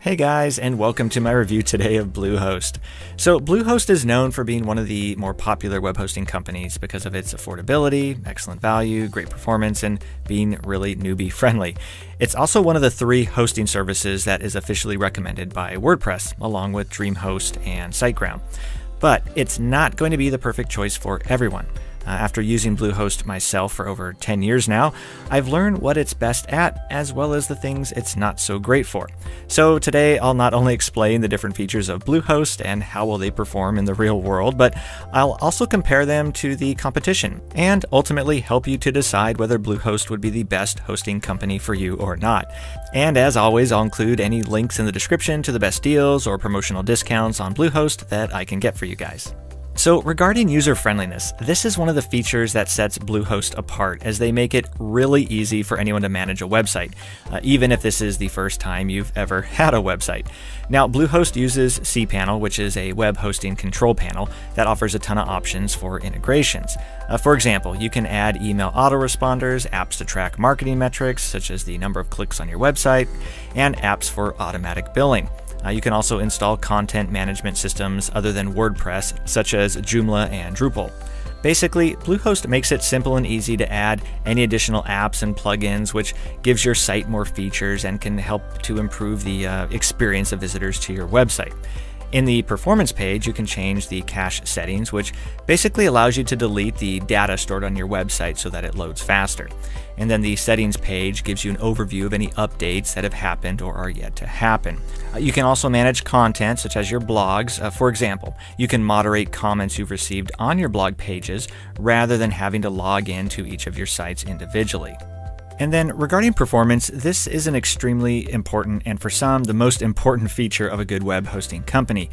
Hey guys, and welcome to my review today of Bluehost. So Bluehost is known for being one of the more popular web hosting companies because of its affordability, excellent value, great performance, and being really newbie friendly. It's also one of the 3 hosting services that is officially recommended by WordPress, along with DreamHost and SiteGround. But it's not going to be the perfect choice for everyone. After using Bluehost myself for over 10 years now, I've learned what it's best at, as well as the things it's not so great for. So today, I'll not only explain the different features of Bluehost and how will they perform in the real world, but I'll also compare them to the competition, and ultimately help you to decide whether Bluehost would be the best hosting company for you or not. And as always, I'll include any links in the description to the best deals or promotional discounts on Bluehost that I can get for you guys. So regarding user friendliness, this is one of the features that sets Bluehost apart, as they make it really easy for anyone to manage a website, even if this is the first time you've ever had a website. Now, Bluehost uses cPanel, which is a web hosting control panel that offers a ton of options for integrations. For example, you can add email autoresponders, apps to track marketing metrics, such as the number of clicks on your website, and apps for automatic billing. You can also install content management systems other than WordPress, such as Joomla and Drupal. Basically, Bluehost makes it simple and easy to add any additional apps and plugins, which gives your site more features and can help to improve the experience of visitors to your website. In the performance page, you can change the cache settings, which basically allows you to delete the data stored on your website so that it loads faster. And then the settings page gives you an overview of any updates that have happened or are yet to happen. You can also manage content, such as your blogs. For example, you can moderate comments you've received on your blog pages rather than having to log in to each of your sites individually. And then regarding performance, this is an extremely important, and for some, the most important feature of a good web hosting company.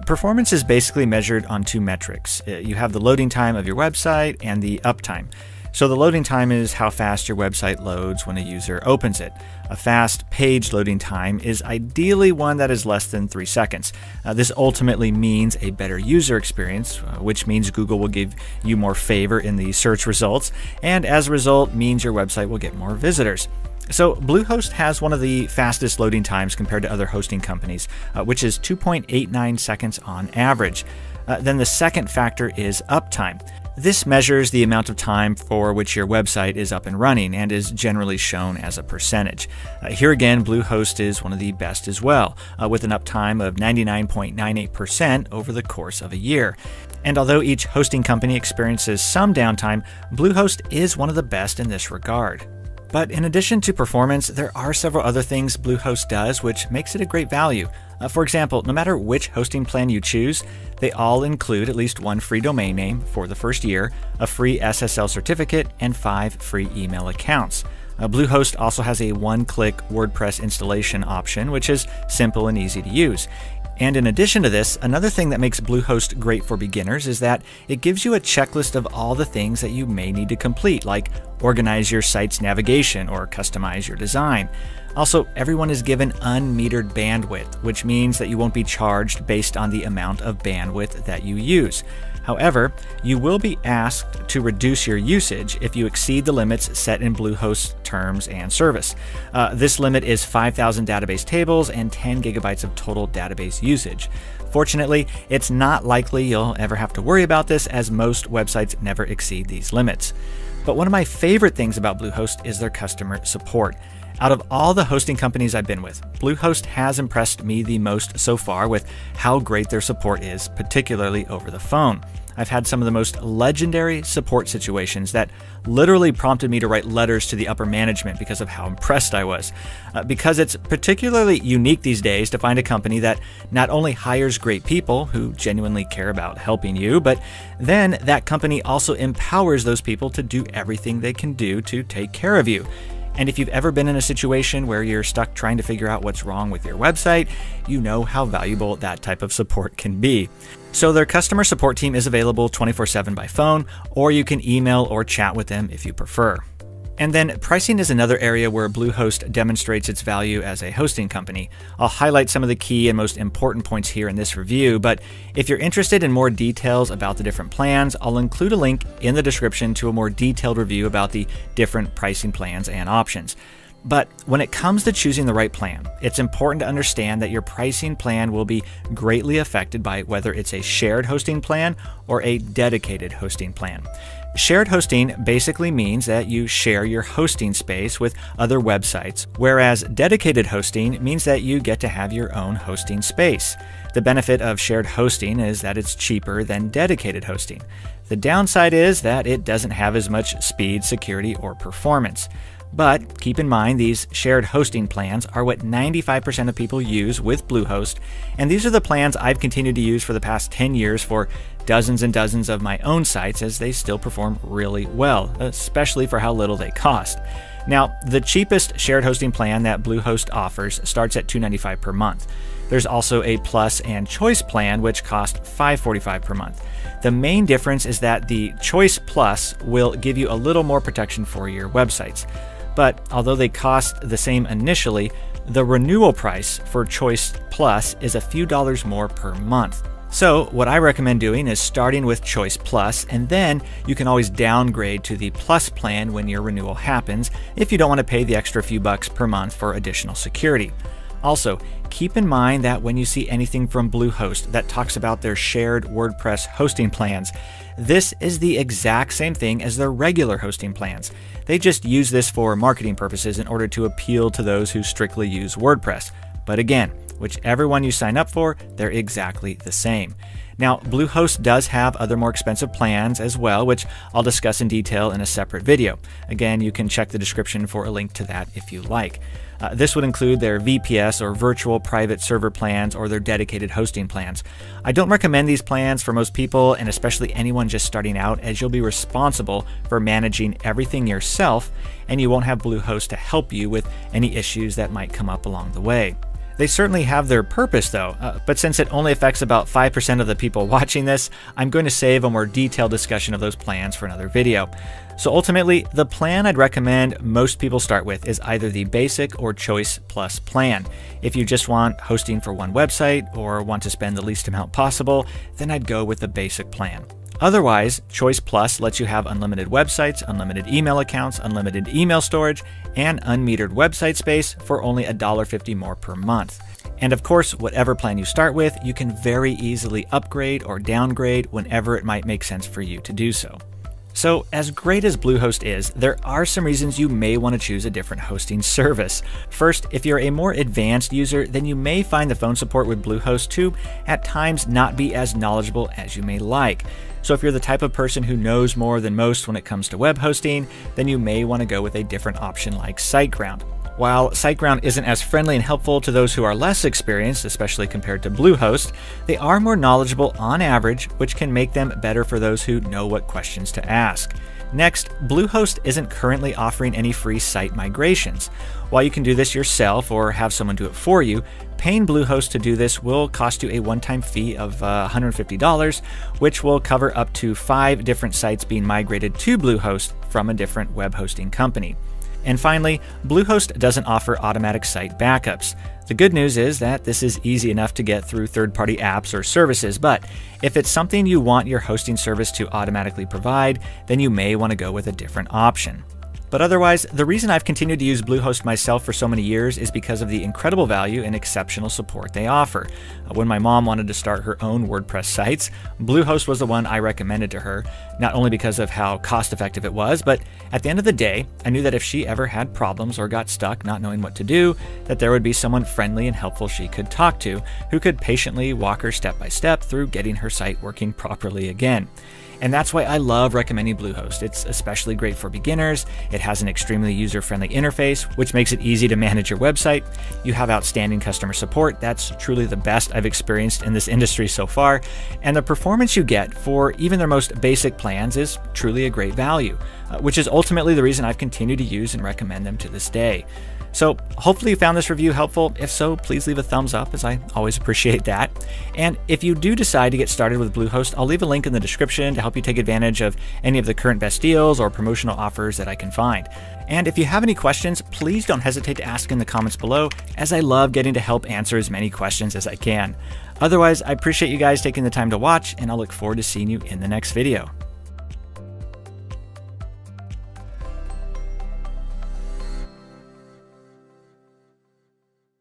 Performance is basically measured on 2 metrics. You have the loading time of your website and the uptime. So the loading time is how fast your website loads when a user opens it. A fast page loading time is ideally one that is less than 3 seconds. This ultimately means a better user experience, which means Google will give you more favor in the search results, and as a result means your website will get more visitors. So Bluehost has one of the fastest loading times compared to other hosting companies, which is 2.89 seconds on average. Then the second factor is uptime. This measures the amount of time for which your website is up and running and is generally shown as a percentage. Here again, Bluehost is one of the best as well, with an uptime of 99.98% over the course of a year. And although each hosting company experiences some downtime, Bluehost is one of the best in this regard. But in addition to performance, there are several other things Bluehost does which makes it a great value. For example, no matter which hosting plan you choose, they all include at least 1 free domain name for the first year, a free SSL certificate, and 5 free email accounts. Bluehost also has a one-click WordPress installation option, which is simple and easy to use. And in addition to this, another thing that makes Bluehost great for beginners is that it gives you a checklist of all the things that you may need to complete, like organize your site's navigation or customize your design. Also, everyone is given unmetered bandwidth, which means that you won't be charged based on the amount of bandwidth that you use. However, you will be asked to reduce your usage if you exceed the limits set in Bluehost's terms and service. This limit is 5,000 database tables and 10 gigabytes of total database usage. Fortunately, it's not likely you'll ever have to worry about this, as most websites never exceed these limits. But one of my favorite things about Bluehost is their customer support. Out of all the hosting companies I've been with, Bluehost has impressed me the most so far with how great their support is, particularly over the phone. I've had some of the most legendary support situations that literally prompted me to write letters to the upper management because of how impressed I was. Because it's particularly unique these days to find a company that not only hires great people who genuinely care about helping you, but then that company also empowers those people to do everything they can do to take care of you. And if you've ever been in a situation where you're stuck trying to figure out what's wrong with your website, you know how valuable that type of support can be. So their customer support team is available 24/7 by phone, or you can email or chat with them if you prefer. And then pricing is another area where Bluehost demonstrates its value as a hosting company. I'll highlight some of the key and most important points here in this review, but if you're interested in more details about the different plans, I'll include a link in the description to a more detailed review about the different pricing plans and options. But when it comes to choosing the right plan, it's important to understand that your pricing plan will be greatly affected by whether it's a shared hosting plan or a dedicated hosting plan. Shared hosting basically means that you share your hosting space with other websites, whereas dedicated hosting means that you get to have your own hosting space. The benefit of shared hosting is that it's cheaper than dedicated hosting. The downside is that it doesn't have as much speed, security, or performance. But keep in mind, these shared hosting plans are what 95% of people use with Bluehost, and these are the plans I've continued to use for the past 10 years for dozens and dozens of my own sites, as they still perform really well, especially for how little they cost. Now, the cheapest shared hosting plan that Bluehost offers starts at $295 per month. There's also a Plus and Choice plan, which cost $545 per month. The main difference is that the Choice Plus will give you a little more protection for your websites. But although they cost the same initially, the renewal price for Choice Plus is a few dollars more per month. So what I recommend doing is starting with Choice Plus, and then you can always downgrade to the Plus plan when your renewal happens if you don't want to pay the extra few bucks per month for additional security. Also, keep in mind that when you see anything from Bluehost that talks about their shared WordPress hosting plans, this is the exact same thing as their regular hosting plans. They just use this for marketing purposes in order to appeal to those who strictly use WordPress. But again, whichever one you sign up for, they're exactly the same. Now, Bluehost does have other more expensive plans as well, which I'll discuss in detail in a separate video. Again, you can check the description for a link to that if you like. This would include their VPS or virtual private server plans or their dedicated hosting plans. I don't recommend these plans for most people, and especially anyone just starting out, as you'll be responsible for managing everything yourself, and you won't have Bluehost to help you with any issues that might come up along the way. They certainly have their purpose though, but since it only affects about 5% of the people watching this, I'm going to save a more detailed discussion of those plans for another video. So ultimately, the plan I'd recommend most people start with is either the Basic or Choice Plus plan. If you just want hosting for one website or want to spend the least amount possible, then I'd go with the Basic plan. Otherwise, Choice Plus lets you have unlimited websites, unlimited email accounts, unlimited email storage, and unmetered website space for only $1.50 more per month. And of course, whatever plan you start with, you can very easily upgrade or downgrade whenever it might make sense for you to do so. So, as great as Bluehost is, there are some reasons you may want to choose a different hosting service. First, if you're a more advanced user, then you may find the phone support with Bluehost to, at times, not be as knowledgeable as you may like. So if you're the type of person who knows more than most when it comes to web hosting, then you may want to go with a different option like SiteGround. While SiteGround isn't as friendly and helpful to those who are less experienced, especially compared to Bluehost, they are more knowledgeable on average, which can make them better for those who know what questions to ask. Next, Bluehost isn't currently offering any free site migrations. While you can do this yourself or have someone do it for you, paying Bluehost to do this will cost you a one-time fee of $150, which will cover up to 5 different sites being migrated to Bluehost from a different web hosting company. And finally, Bluehost doesn't offer automatic site backups. The good news is that this is easy enough to get through third-party apps or services, but if it's something you want your hosting service to automatically provide, then you may want to go with a different option. But otherwise, the reason I've continued to use Bluehost myself for so many years is because of the incredible value and exceptional support they offer. When my mom wanted to start her own WordPress sites, Bluehost was the one I recommended to her, not only because of how cost-effective it was, but at the end of the day, I knew that if she ever had problems or got stuck not knowing what to do, that there would be someone friendly and helpful she could talk to, who could patiently walk her step by step through getting her site working properly again. And that's why I love recommending Bluehost. It's especially great for beginners. It has an extremely user-friendly interface, which makes it easy to manage your website. You have outstanding customer support. That's truly the best I've experienced in this industry so far. And the performance you get for even their most basic plans is truly a great value, which is ultimately the reason I've continued to use and recommend them to this day. So hopefully you found this review helpful. If so, please leave a thumbs up, as I always appreciate that. And if you do decide to get started with Bluehost, I'll leave a link in the description to help you take advantage of any of the current best deals or promotional offers that I can find. And if you have any questions, please don't hesitate to ask in the comments below, as I love getting to help answer as many questions as I can. Otherwise, I appreciate you guys taking the time to watch, and I'll look forward to seeing you in the next video.